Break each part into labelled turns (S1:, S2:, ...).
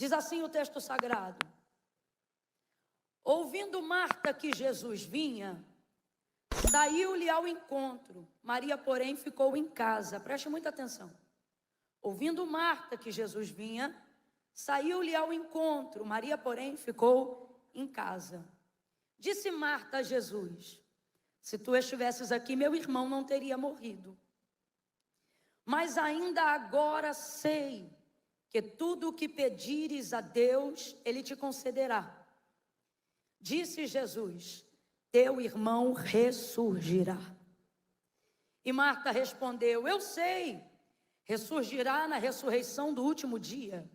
S1: Diz assim o texto sagrado: ouvindo Marta que Jesus vinha, saiu-lhe ao encontro. Maria, porém, ficou em casa. Preste muita atenção. Ouvindo Marta que Jesus vinha, saiu-lhe ao encontro. Maria, porém, ficou em casa. Disse Marta a Jesus: se tu estivesses aqui, meu irmão não teria morrido. Mas ainda agora sei que tudo o que pedires a Deus, Ele te concederá. Disse Jesus: teu irmão ressurgirá. E Marta respondeu: eu sei, ressurgirá na ressurreição do último dia.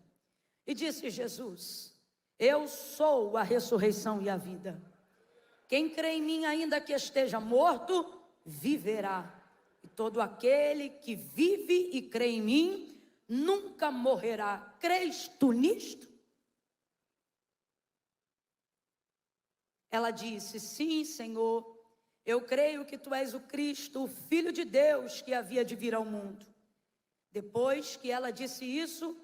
S1: E disse Jesus: eu sou a ressurreição e a vida. Quem crê em mim, ainda que esteja morto, viverá. E todo aquele que vive e crê em mim, nunca morrerá. Crês tu nisto? Ela disse: sim, Senhor, eu creio que tu és o Cristo, o Filho de Deus que havia de vir ao mundo. Depois que ela disse isso,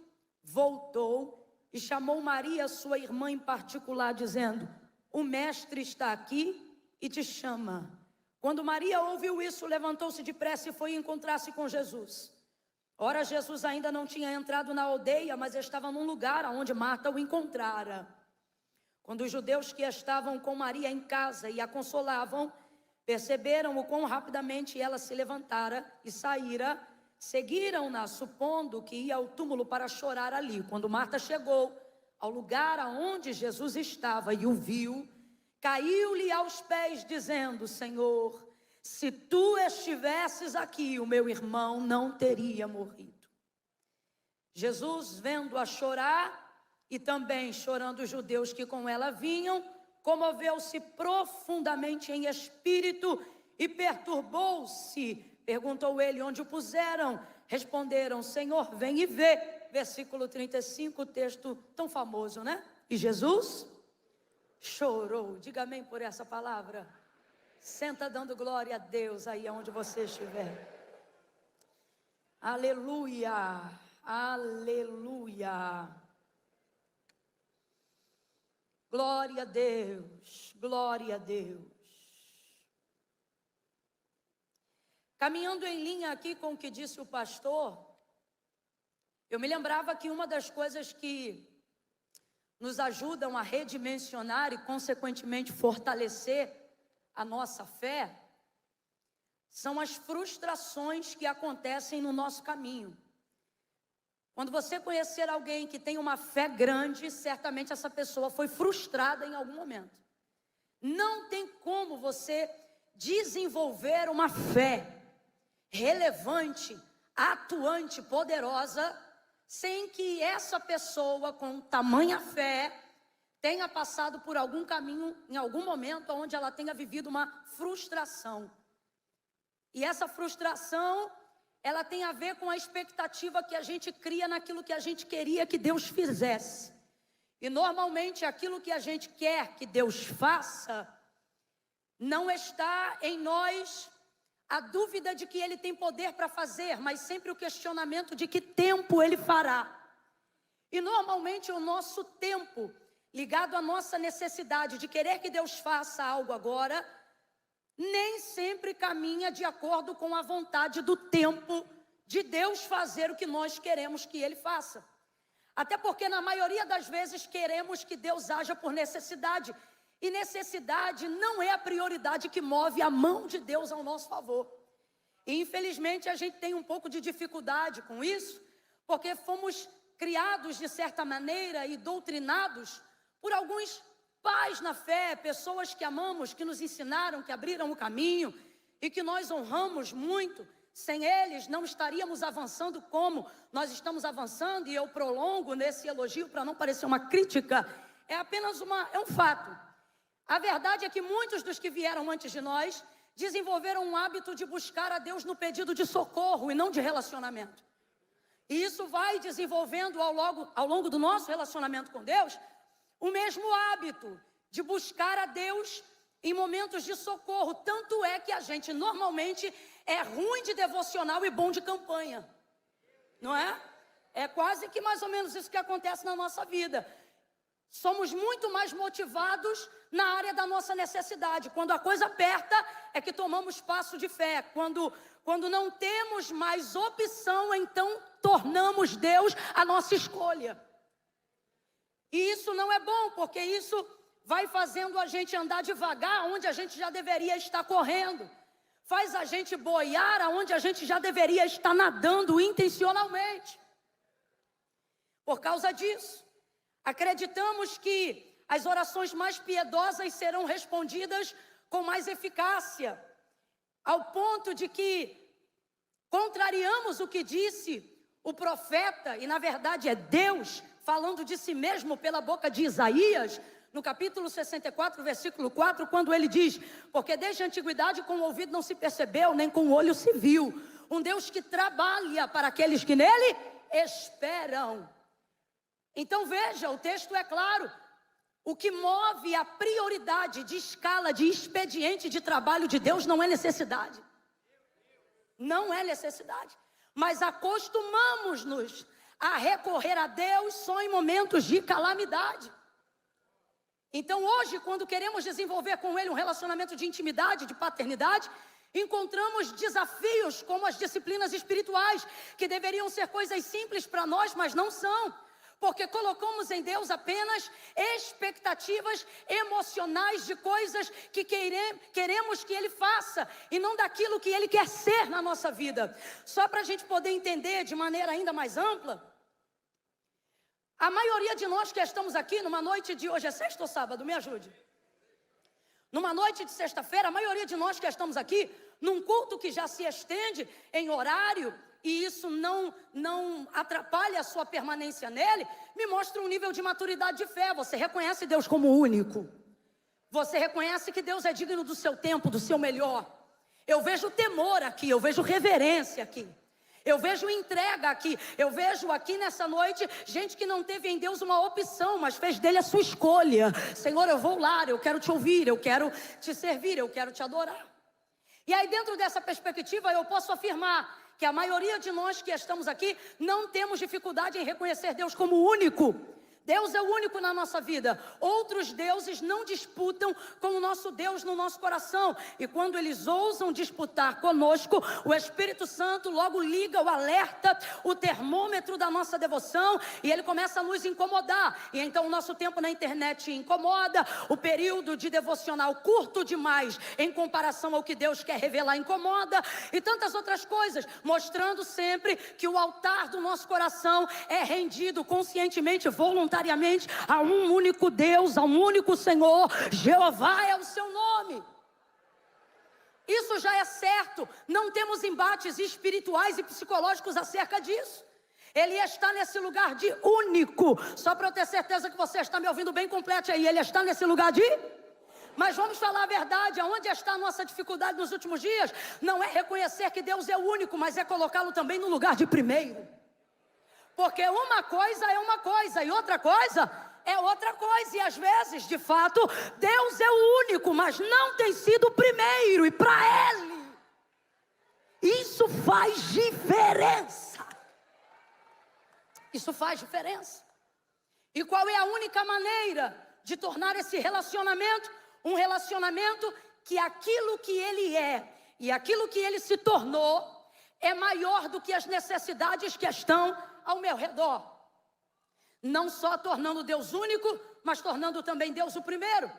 S1: voltou e chamou Maria, sua irmã em particular, dizendo: o mestre está aqui e te chama. Quando Maria ouviu isso, levantou-se depressa e foi encontrar-se com Jesus. Ora, Jesus ainda não tinha entrado na aldeia, mas estava num lugar onde Marta o encontrara. Quando os judeus que estavam com Maria em casa e a consolavam, perceberam o quão rapidamente ela se levantara e saíra, seguiram-na, supondo que ia ao túmulo para chorar ali. Quando Marta chegou ao lugar aonde Jesus estava e o viu, caiu-lhe aos pés, dizendo: Senhor, se tu estivesses aqui, o meu irmão não teria morrido. Jesus, vendo-a chorar, e também chorando os judeus que com ela vinham, comoveu-se profundamente em espírito e perturbou-se. Perguntou ele: onde o puseram? Responderam: Senhor, vem e vê. Versículo 35, o texto tão famoso, né? E Jesus chorou. Diga amém por essa palavra. Senta dando glória a Deus aí onde você estiver. Aleluia, aleluia. Glória a Deus, glória a Deus. Caminhando em linha aqui com o que disse o pastor, eu me lembrava que uma das coisas que nos ajudam a redimensionar e consequentemente fortalecer a nossa fé são as frustrações que acontecem no nosso caminho. Quando você conhecer alguém que tem uma fé grande, certamente essa pessoa foi frustrada em algum momento. Não tem como você desenvolver uma fé relevante, atuante, poderosa, sem que essa pessoa com tamanha fé tenha passado por algum caminho, em algum momento, onde ela tenha vivido uma frustração. E essa frustração, ela tem a ver com a expectativa que a gente cria naquilo que a gente queria que Deus fizesse. E normalmente aquilo que a gente quer que Deus faça, não está em nós a dúvida de que Ele tem poder para fazer, mas sempre o questionamento de que tempo Ele fará. E normalmente o nosso tempo, ligado à nossa necessidade de querer que Deus faça algo agora, nem sempre caminha de acordo com a vontade do tempo de Deus fazer o que nós queremos que Ele faça. Até porque na maioria das vezes queremos que Deus haja por necessidade. E necessidade não é a prioridade que move a mão de Deus ao nosso favor. E infelizmente a gente tem um pouco de dificuldade com isso, porque fomos criados de certa maneira e doutrinados por alguns pais na fé, pessoas que amamos, que nos ensinaram, que abriram o caminho e que nós honramos muito. Sem eles não estaríamos avançando como nós estamos avançando, e eu prolongo nesse elogio para não parecer uma crítica, é apenas um fato. A verdade é que muitos dos que vieram antes de nós desenvolveram um hábito de buscar a Deus no pedido de socorro e não de relacionamento. E isso vai desenvolvendo ao longo do nosso relacionamento com Deus o mesmo hábito de buscar a Deus em momentos de socorro. Tanto é que a gente normalmente é ruim de devocional e bom de campanha, não é? É quase que mais ou menos isso que acontece na nossa vida. Somos muito mais motivados na área da nossa necessidade. Quando a coisa aperta, é que tomamos passo de fé. Quando não temos mais opção, então tornamos Deus a nossa escolha. E isso não é bom, porque isso vai fazendo a gente andar devagar, onde a gente já deveria estar correndo. Faz a gente boiar, aonde a gente já deveria estar nadando intencionalmente. Por causa disso, acreditamos que as orações mais piedosas serão respondidas com mais eficácia, ao ponto de que contrariamos o que disse o profeta, e na verdade é Deus falando de si mesmo pela boca de Isaías, no capítulo 64, versículo 4, quando ele diz: porque desde a antiguidade com o ouvido não se percebeu, nem com o olho se viu, um Deus que trabalha para aqueles que nele esperam. Então veja, o texto é claro. O que move a prioridade de escala, de expediente de trabalho de Deus não é necessidade. Não é necessidade. Mas acostumamos-nos a recorrer a Deus só em momentos de calamidade. Então hoje, quando queremos desenvolver com Ele um relacionamento de intimidade, de paternidade, encontramos desafios como as disciplinas espirituais, que deveriam ser coisas simples para nós, mas não são. Porque colocamos em Deus apenas expectativas emocionais de coisas que queremos que Ele faça, e não daquilo que Ele quer ser na nossa vida. Só para a gente poder entender de maneira ainda mais ampla, a maioria de nós que estamos aqui numa noite de hoje, é sexta ou sábado? Me ajude. Numa noite de sexta-feira, a maioria de nós que estamos aqui, num culto que já se estende em horário, e isso não atrapalha a sua permanência nele, me mostra um nível de maturidade de fé. Você reconhece Deus como único. Você reconhece que Deus é digno do seu tempo, do seu melhor. Eu vejo temor aqui, eu vejo reverência aqui. Eu vejo entrega aqui. Eu vejo aqui nessa noite gente que não teve em Deus uma opção, mas fez dele a sua escolha. Senhor, eu vou lá, eu quero te ouvir, eu quero te servir, eu quero te adorar. E aí, dentro dessa perspectiva, eu posso afirmar que a maioria de nós que estamos aqui não temos dificuldade em reconhecer Deus como único. Deus é o único na nossa vida. Outros deuses não disputam com o nosso Deus no nosso coração. E quando eles ousam disputar conosco, o Espírito Santo logo liga o alerta, o termômetro da nossa devoção, e ele começa a nos incomodar. E então o nosso tempo na internet incomoda, o período de devocional curto demais em comparação ao que Deus quer revelar incomoda, e tantas outras coisas, mostrando sempre que o altar do nosso coração é rendido conscientemente, voluntariamente, a um único Deus, a um único Senhor. Jeová é o seu nome. Isso já é certo. Não temos embates espirituais e psicológicos acerca disso. Ele está nesse lugar de único. Só para eu ter certeza que você está me ouvindo bem, complete aí. Ele está nesse lugar de... Mas vamos falar a verdade, aonde está a nossa dificuldade nos últimos dias? Não é reconhecer que Deus é o único, mas é colocá-lo também no lugar de primeiro. Porque uma coisa é uma coisa e outra coisa é outra coisa. E às vezes, de fato, Deus é o único, mas não tem sido o primeiro. E para Ele, isso faz diferença. Isso faz diferença. E qual é a única maneira de tornar esse relacionamento um relacionamento que aquilo que Ele é e aquilo que Ele se tornou é maior do que as necessidades que estão ao meu redor? Não só tornando Deus único, mas tornando também Deus o primeiro.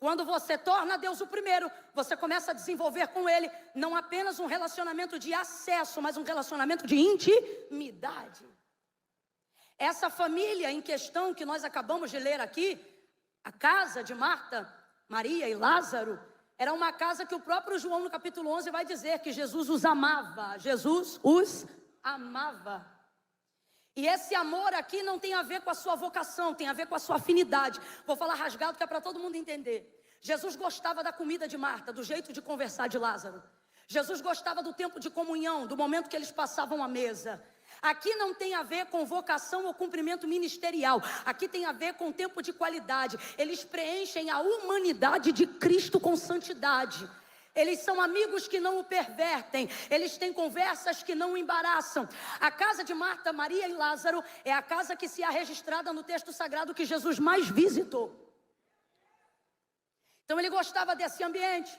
S1: Quando você torna Deus o primeiro, você começa a desenvolver com Ele não apenas um relacionamento de acesso, mas um relacionamento de intimidade. Essa família em questão que nós acabamos de ler aqui, a casa de Marta, Maria e Lázaro, era uma casa que o próprio João no capítulo 11 vai dizer que Jesus os amava. Jesus os amava. E esse amor aqui não tem a ver com a sua vocação, tem a ver com a sua afinidade. Vou falar rasgado que é para todo mundo entender. Jesus gostava da comida de Marta, do jeito de conversar de Lázaro. Jesus gostava do tempo de comunhão, do momento que eles passavam à mesa. Aqui não tem a ver com vocação ou cumprimento ministerial. Aqui tem a ver com tempo de qualidade. Eles preenchem a humanidade de Cristo com santidade. Eles são amigos que não o pervertem. Eles têm conversas que não o embaraçam. A casa de Marta, Maria e Lázaro é a casa que se há registrada no texto sagrado que Jesus mais visitou. Então ele gostava desse ambiente.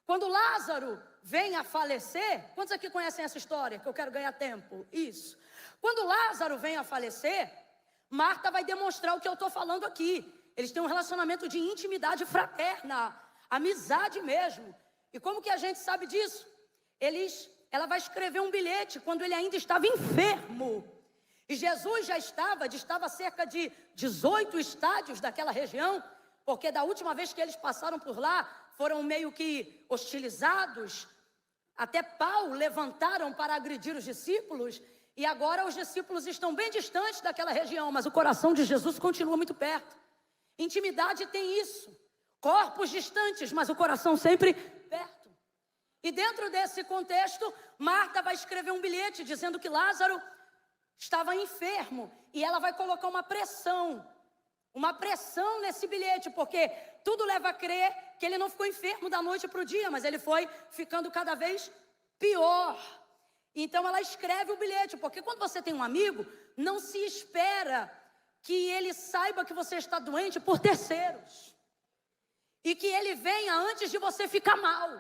S1: Quando Lázaro vem a falecer, quantos aqui conhecem essa história? Que eu quero ganhar tempo. Isso. Quando Lázaro vem a falecer, Marta vai demonstrar o que eu estou falando aqui. Eles têm um relacionamento de intimidade fraterna, amizade mesmo. E como que a gente sabe disso? Ela vai escrever um bilhete quando ele ainda estava enfermo. E Jesus já estava a cerca de 18 estádios daquela região, porque da última vez que eles passaram por lá, foram meio que hostilizados. Até pau levantaram para agredir os discípulos. E agora os discípulos estão bem distantes daquela região, mas o coração de Jesus continua muito perto. Intimidade tem isso. Corpos distantes, mas o coração sempre perto. E dentro desse contexto, Marta vai escrever um bilhete dizendo que Lázaro estava enfermo. E ela vai colocar uma pressão nesse bilhete, porque tudo leva a crer que ele não ficou enfermo da noite para o dia, mas ele foi ficando cada vez pior. Então ela escreve o bilhete, porque quando você tem um amigo, não se espera que ele saiba que você está doente por terceiros. E que ele venha antes de você ficar mal.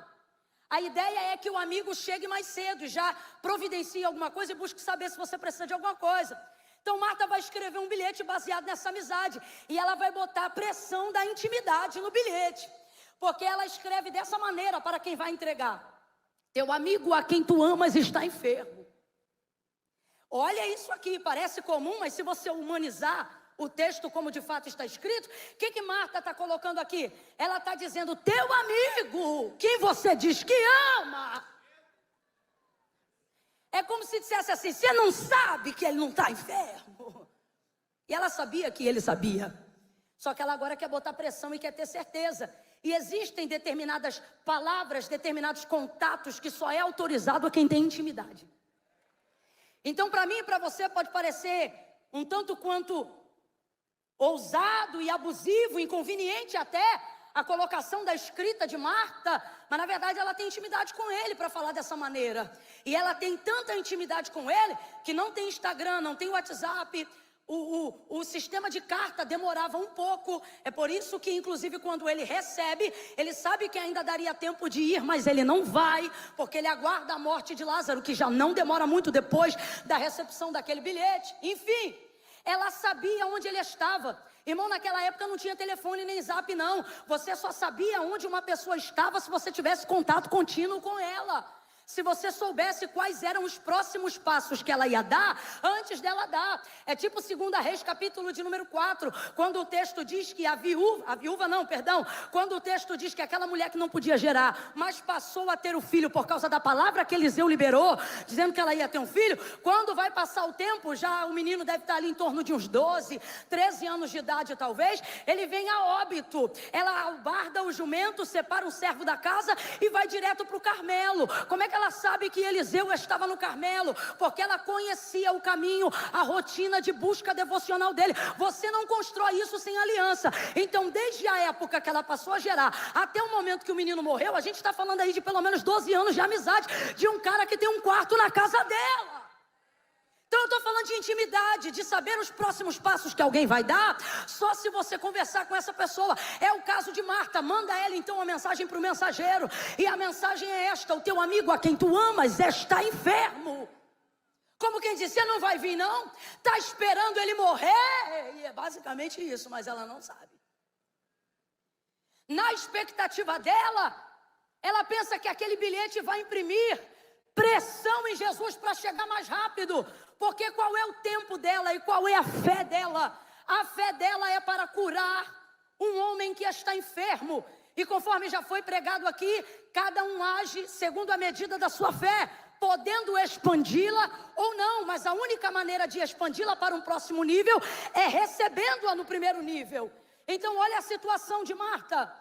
S1: A ideia é que o amigo chegue mais cedo, já providencie alguma coisa e busque saber se você precisa de alguma coisa. Então Marta vai escrever um bilhete baseado nessa amizade. E ela vai botar a pressão da intimidade no bilhete. Porque ela escreve dessa maneira para quem vai entregar: teu amigo a quem tu amas está enfermo. Olha isso aqui, parece comum, mas se você humanizar o texto como de fato está escrito, o que Marta está colocando aqui? Ela está dizendo: teu amigo, quem você diz que ama. É como se dissesse assim: você não sabe que ele não está enfermo. E ela sabia que ele sabia. Só que ela agora quer botar pressão e quer ter certeza. E existem determinadas palavras, determinados contatos que só é autorizado a quem tem intimidade. Então para mim e para você pode parecer um tanto quanto ousado e abusivo, inconveniente até, a colocação da escrita de Marta, mas na verdade ela tem intimidade com ele para falar dessa maneira. E ela tem tanta intimidade com ele que não tem Instagram, não tem WhatsApp. O sistema de carta demorava um pouco. É por isso que inclusive quando ele recebe, ele sabe que ainda daria tempo de ir, mas ele não vai, porque ele aguarda a morte de Lázaro, que já não demora muito depois da recepção daquele bilhete. Enfim, ela sabia onde ele estava. Irmão, naquela época não tinha telefone nem zap não. Você só sabia onde uma pessoa estava se você tivesse contato contínuo com ela. Se você soubesse quais eram os próximos passos que ela ia dar, antes dela dar. É tipo 2 Reis, capítulo de número 4, quando o texto diz que quando o texto diz que aquela mulher que não podia gerar, mas passou a ter o filho por causa da palavra que Eliseu liberou, dizendo que ela ia ter um filho. Quando vai passar o tempo, já o menino deve estar ali em torno de uns 12, 13 anos de idade talvez, ele vem a óbito. Ela albarda o jumento, separa um servo da casa e vai direto para o Carmelo. Como é que ela sabe que Eliseu estava no Carmelo? Porque ela conhecia o caminho, a rotina de busca devocional dele. Você não constrói isso sem aliança. Então desde a época que ela passou a gerar até o momento que o menino morreu, a gente está falando aí de pelo menos 12 anos de amizade de um cara que tem um quarto na casa dela. Então eu estou falando de intimidade, de saber os próximos passos que alguém vai dar, só se você conversar com essa pessoa. É o caso de Marta. Manda ela então uma mensagem para o mensageiro, e a mensagem é esta: o teu amigo a quem tu amas está enfermo. Como quem diz: você não vai vir não? Está esperando ele morrer? E é basicamente isso, mas ela não sabe. Na expectativa dela, ela pensa que aquele bilhete vai imprimir pressão em Jesus para chegar mais rápido. Porque qual é o tempo dela e qual é a fé dela? A fé dela é para curar um homem que está enfermo. E conforme já foi pregado aqui, cada um age segundo a medida da sua fé, podendo expandi-la ou não. Mas a única maneira de expandi-la para um próximo nível é recebendo-a no primeiro nível. Então olha a situação de Marta.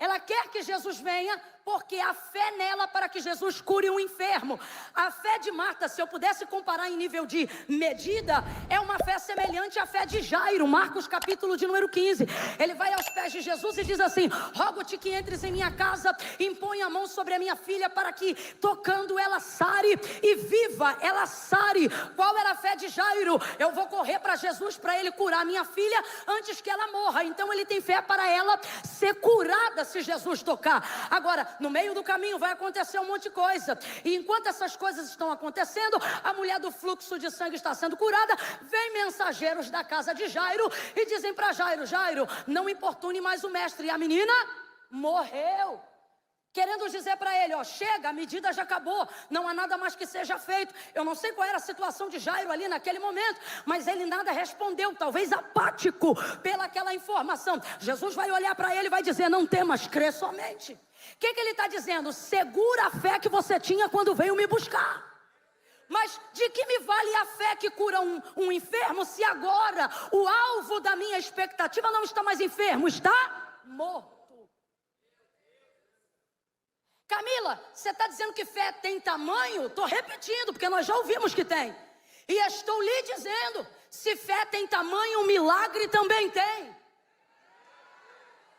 S1: ela quer que Jesus venha, porque há fé nela para que Jesus cure um enfermo. A fé de Marta, se eu pudesse comparar em nível de medida, é uma fé semelhante à fé de Jairo. Marcos capítulo de número 15. Ele vai aos pés de Jesus e diz assim: rogo-te que entres em minha casa, impõe a mão sobre a minha filha, para que tocando ela sare e viva. Ela sare. Qual era a fé de Jairo? Eu vou correr para Jesus para ele curar minha filha antes que ela morra. Então ele tem fé para ela ser curada se Jesus tocar. Agora, no meio do caminho vai acontecer um monte de coisa. E enquanto essas coisas estão acontecendo, a mulher do fluxo de sangue está sendo curada. Vem mensageiros da casa de Jairo e dizem para Jairo: Jairo, não importune mais o mestre. E a menina morreu. Querendo dizer para ele: ó, chega, a medida já acabou, não há nada mais que seja feito. Eu não sei qual era a situação de Jairo ali naquele momento, mas ele nada respondeu, talvez apático pelaquela informação. Jesus vai olhar para ele e vai dizer: não temas, crê somente. O que ele está dizendo? Segura a fé que você tinha quando veio me buscar. Mas de que me vale a fé que cura um enfermo, se agora o alvo da minha expectativa não está mais enfermo, está morto? Camila, você está dizendo que fé tem tamanho? Estou repetindo, porque nós já ouvimos que tem. E estou lhe dizendo, se fé tem tamanho, um milagre também tem.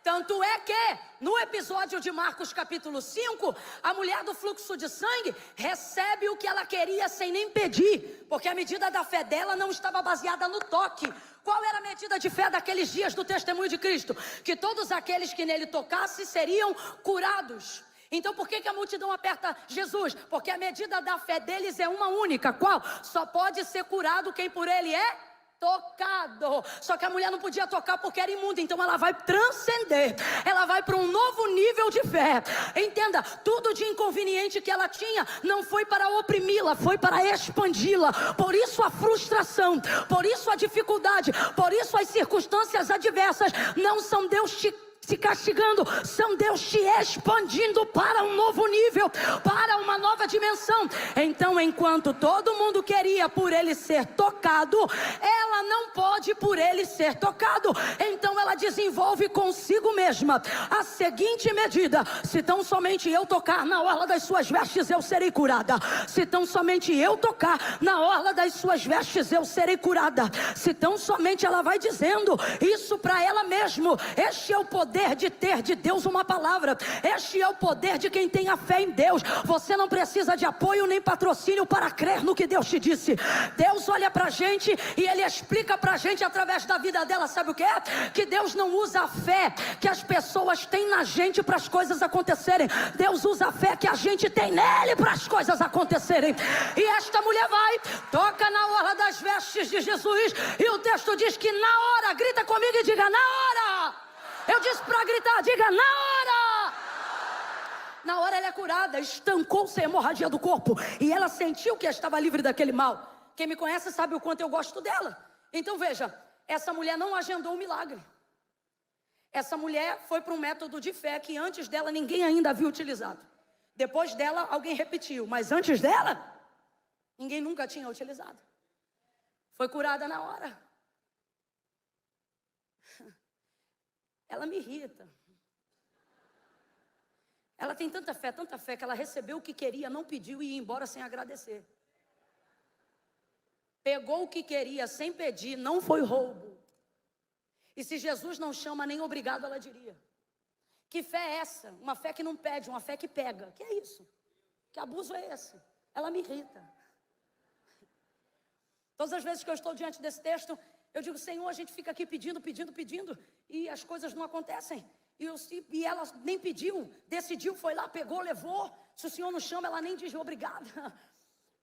S1: Tanto é que, no episódio de Marcos capítulo 5, a mulher do fluxo de sangue recebe o que ela queria sem nem pedir, porque a medida da fé dela não estava baseada no toque. Qual era a medida de fé daqueles dias do testemunho de Cristo? Que todos aqueles que nele tocassem seriam curados. Então por que a multidão aperta Jesus? Porque a medida da fé deles é uma única. Qual? Só pode ser curado quem por ele é tocado. Só que a mulher não podia tocar porque era imunda. Então ela vai transcender. Ela vai para um novo nível de fé. Entenda, tudo de inconveniente que ela tinha não foi para oprimi-la, foi para expandi-la. Por isso a frustração, por isso a dificuldade, por isso as circunstâncias adversas não são Deus te castigando, são Deus te expandindo para um novo nível, para uma nova dimensão. Então, enquanto todo mundo queria por ele ser tocado, ela não pode por ele ser tocado. Então ela desenvolve consigo mesma a seguinte medida: se tão somente eu tocar na orla das suas vestes, eu serei curada. Se tão somente eu tocar na orla das suas vestes, eu serei curada. Se tão somente, ela vai dizendo isso para ela mesma. Este é o poder de ter de Deus uma palavra. Este é o poder de quem tem a fé em Deus. Você não precisa de apoio nem patrocínio para crer no que Deus te disse. Deus olha pra gente e Ele explica pra gente através da vida dela, sabe o que é? Que Deus não usa a fé que as pessoas têm na gente para as coisas acontecerem. Deus usa a fé que a gente tem nele para as coisas acontecerem. E esta mulher vai, toca na orla das vestes de Jesus, e o texto diz que na hora, grita comigo e diga: na hora. Eu disse para gritar, diga: na hora. Na hora ela é curada, estancou-se a hemorragia do corpo, e ela sentiu que estava livre daquele mal. Quem me conhece sabe o quanto eu gosto dela. Então veja, essa mulher não agendou o milagre. Essa mulher foi para um método de fé que antes dela ninguém ainda havia utilizado. Depois dela alguém repetiu, mas antes dela ninguém nunca tinha utilizado. Foi curada na hora. Ela me irrita. Ela tem tanta fé, que ela recebeu o que queria, não pediu e ia embora sem agradecer. Pegou o que queria sem pedir, não foi roubo. E se Jesus não chama, nem obrigado ela diria. Que fé é essa? Uma fé que não pede, uma fé que pega. Que é isso? Que abuso é esse? Ela me irrita. Todas as vezes que eu estou diante desse texto, eu digo: Senhor, a gente fica aqui pedindo, e as coisas não acontecem. E ela nem pediu, decidiu, foi lá, pegou, levou. Se o Senhor não chama, ela nem diz obrigada.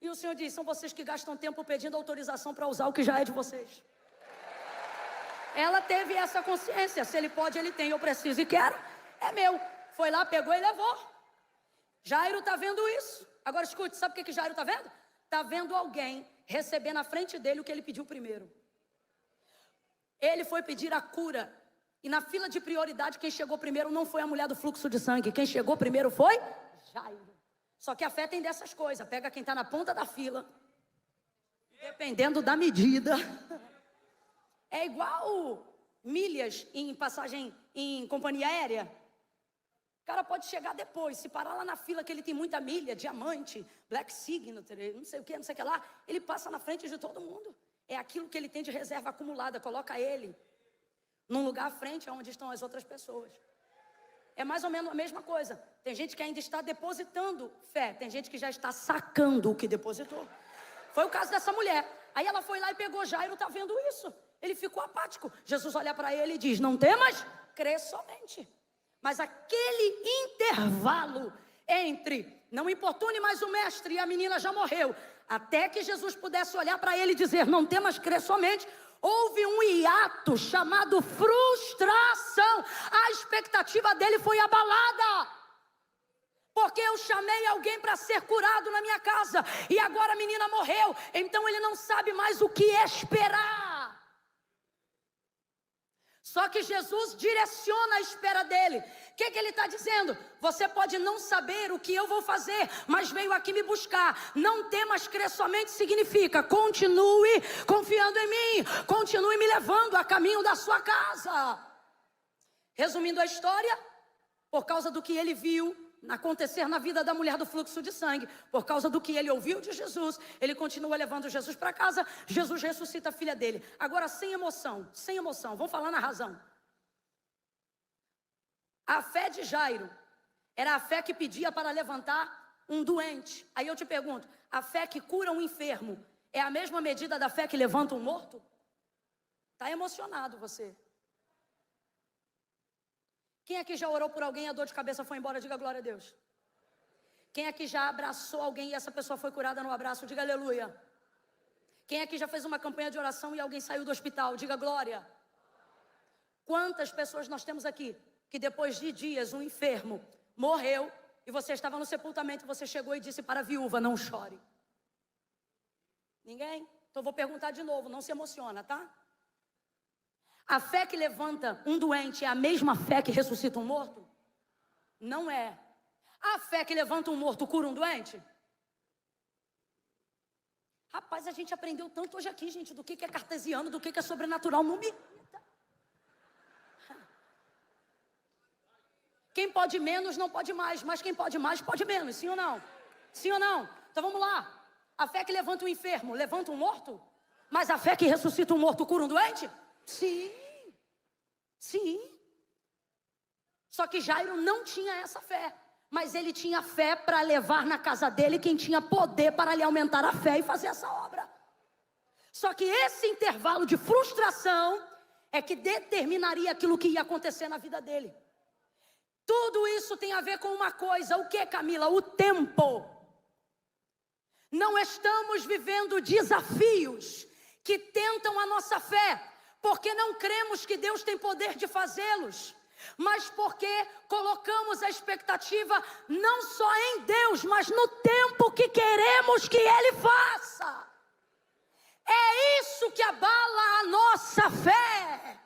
S1: E o Senhor diz: são vocês que gastam tempo pedindo autorização para usar o que já é de vocês. Ela teve essa consciência: se Ele pode, Ele tem, eu preciso e quero, é meu. Foi lá, pegou e levou. Jairo está vendo isso. Agora escute, sabe o que Jairo está vendo? Está vendo alguém receber na frente dele o que ele pediu primeiro. Ele foi pedir a cura. E na fila de prioridade, quem chegou primeiro não foi a mulher do fluxo de sangue. Quem chegou primeiro foi Jairo. Só que a fé tem dessas coisas. Pega quem está na ponta da fila, dependendo da medida. É igual milhas em passagem em companhia aérea. O cara pode chegar depois, se parar lá na fila que ele tem muita milha, diamante, black signature, não sei o que, não sei o que lá, ele passa na frente de todo mundo. É aquilo que ele tem de reserva acumulada, coloca ele num lugar à frente onde estão as outras pessoas. É mais ou menos a mesma coisa. Tem gente que ainda está depositando fé, tem gente que já está sacando o que depositou. Foi o caso dessa mulher. Aí ela foi lá e pegou Jairo, está vendo isso? Ele ficou apático. Jesus olha para ele e diz: não temas, crê somente. Mas aquele intervalo entre não importune mais o mestre e a menina já morreu, até que Jesus pudesse olhar para ele e dizer: não temas, crê somente, houve um hiato chamado frustração. A expectativa dele foi abalada. Porque eu chamei alguém para ser curado na minha casa e agora a menina morreu, então ele não sabe mais o que esperar. Só que Jesus direciona a espera dele. O que ele está dizendo? Você pode não saber o que eu vou fazer, mas veio aqui me buscar. Não temas, crer somente significa: continue confiando em mim, continue me levando a caminho da sua casa. Resumindo a história, por causa do que ele viu acontecer na vida da mulher do fluxo de sangue, por causa do que ele ouviu de Jesus, ele continua levando Jesus para casa. Jesus ressuscita a filha dele, agora sem emoção, vamos falar na razão. A fé de Jairo era a fé que pedia para levantar um doente. Aí eu te pergunto, a fé que cura um enfermo é a mesma medida da fé que levanta um morto? Está emocionado você? Quem aqui já orou por alguém e a dor de cabeça foi embora? Diga glória a Deus. Quem aqui já abraçou alguém e essa pessoa foi curada no abraço? Diga aleluia. Quem aqui já fez uma campanha de oração e alguém saiu do hospital? Diga glória. Quantas pessoas nós temos aqui que depois de dias um enfermo morreu e você estava no sepultamento e você chegou e disse para a viúva: não chore? Ninguém? Então vou perguntar de novo, não se emociona, tá? A fé que levanta um doente é a mesma fé que ressuscita um morto? Não é. A fé que levanta um morto cura um doente? Rapaz, a gente aprendeu tanto hoje aqui, gente, do que é cartesiano, do que é sobrenatural. Não me irrita. Quem pode menos não pode mais, mas quem pode mais pode menos, sim ou não? Sim ou não? Então vamos lá. A fé que levanta um enfermo levanta um morto? Mas a fé que ressuscita um morto cura um doente? Sim, sim. Só que Jairo não tinha essa fé, mas ele tinha fé para levar na casa dele quem tinha poder para lhe aumentar a fé e fazer essa obra. Só que esse intervalo de frustração é que determinaria aquilo que ia acontecer na vida dele. Tudo isso tem a ver com uma coisa: o que, Camila? O tempo. Não estamos vivendo desafios que tentam a nossa fé, porque não cremos que Deus tem poder de fazê-los, mas porque colocamos a expectativa não só em Deus, mas no tempo que queremos que Ele faça. É isso que abala a nossa fé.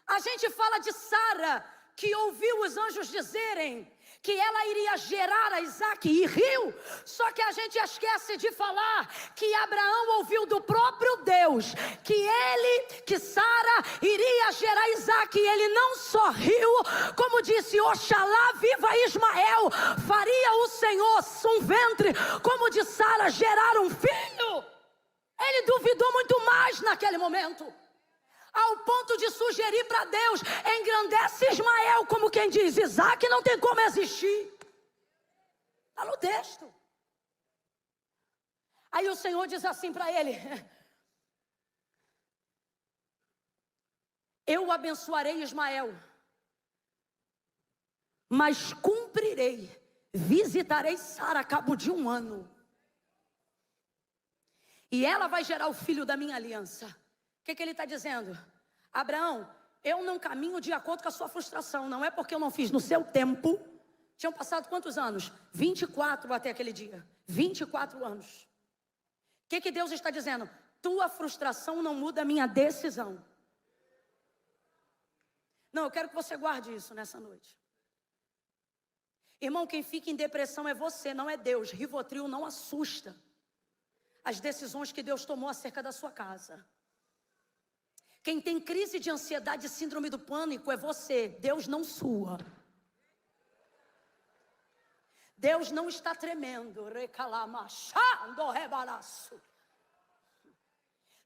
S1: A gente fala de Sara, que ouviu os anjos dizerem que ela iria gerar a Isaac e riu. Só que a gente esquece de falar que Abraão ouviu do próprio Deus que Sara iria gerar Isaac, e ele não só riu, como disse: oxalá viva Ismael, faria o Senhor um ventre como de Sara gerar um filho. Ele duvidou muito mais naquele momento, ao ponto de sugerir para Deus: engrandece Ismael, como quem diz, Isaac não tem como existir. Está no texto. Aí o Senhor diz assim para ele: eu abençoarei Ismael, mas cumprirei, visitarei Sara a cabo de 1 ano, e ela vai gerar o filho da minha aliança. O que ele está dizendo? Abraão, eu não caminho de acordo com a sua frustração. Não é porque eu não fiz no seu tempo. Tinham passado quantos anos? 24 até aquele dia. 24 anos. O que Deus está dizendo? Tua frustração não muda a minha decisão. Não, eu quero que você guarde isso nessa noite. Irmão, quem fica em depressão é você, não é Deus. Rivotril não assusta as decisões que Deus tomou acerca da sua casa. Quem tem crise de ansiedade e síndrome do pânico é você, Deus não sua. Deus não está tremendo. Recalamachando rebalaço.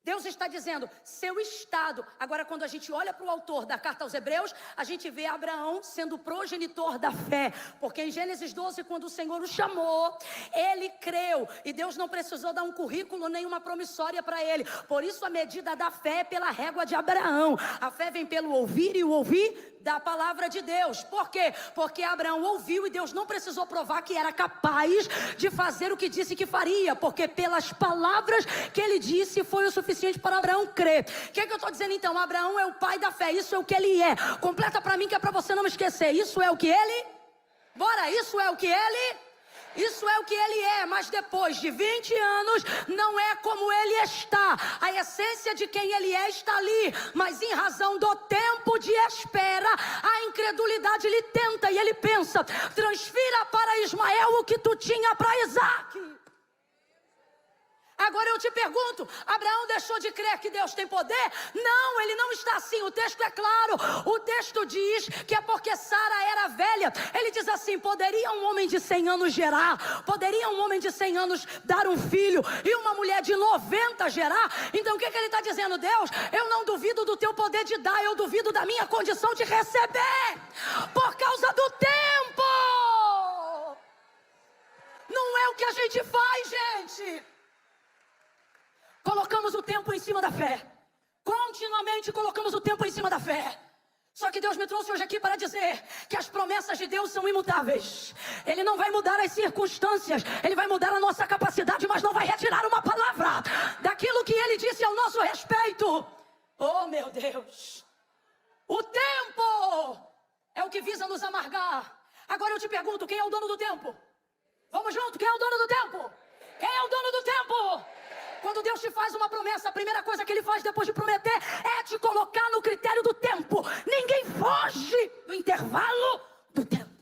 S1: Deus está dizendo, seu estado. Agora, quando a gente olha para o autor da carta aos Hebreus, a gente vê Abraão sendo progenitor da fé. Porque em Gênesis 12, quando o Senhor o chamou, ele creu. E Deus não precisou dar um currículo, nem uma promissória para ele. Por isso a medida da fé é pela régua de Abraão. A fé vem pelo ouvir e o ouvir da palavra de Deus. Por quê? Porque Abraão ouviu e Deus não precisou provar que era capaz de fazer o que disse que faria. Porque pelas palavras que ele disse foi o suficiente para Abraão crer. O que eu estou dizendo então? Abraão é o pai da fé, isso é o que ele é. Completa para mim que é para você não esquecer. Isso é o que ele... Bora, isso é o que ele... Isso é o que ele é, mas depois de 20 anos, não é como ele está. A essência de quem ele é está ali, mas em razão do tempo de espera, a incredulidade lhe tenta e ele pensa, transfira para Ismael o que tu tinha para Isaac. Agora eu te pergunto, Abraão deixou de crer que Deus tem poder? Não, ele não está assim, o texto é claro. O texto diz que é porque Sara era velha. Ele diz assim, poderia um homem de 100 anos gerar? Poderia um homem de 100 anos dar um filho? E uma mulher de 90 gerar? Então o que ele está dizendo? Deus, eu não duvido do teu poder de dar, eu duvido da minha condição de receber. Por causa do tempo. Não é o que a gente faz, gente. Colocamos o tempo em cima da fé. Continuamente colocamos o tempo em cima da fé. Só que Deus me trouxe hoje aqui para dizer que as promessas de Deus são imutáveis. Ele não vai mudar as circunstâncias. Ele vai mudar a nossa capacidade, mas não vai retirar uma palavra daquilo que Ele disse ao nosso respeito. Oh, meu Deus. O tempo é o que visa nos amargar. Agora eu te pergunto, quem é o dono do tempo? Vamos junto, quem é o dono do tempo? Quem é o dono do tempo? Quando Deus te faz uma promessa, a primeira coisa que Ele faz depois de prometer é te colocar no critério do tempo. Ninguém foge do intervalo do tempo.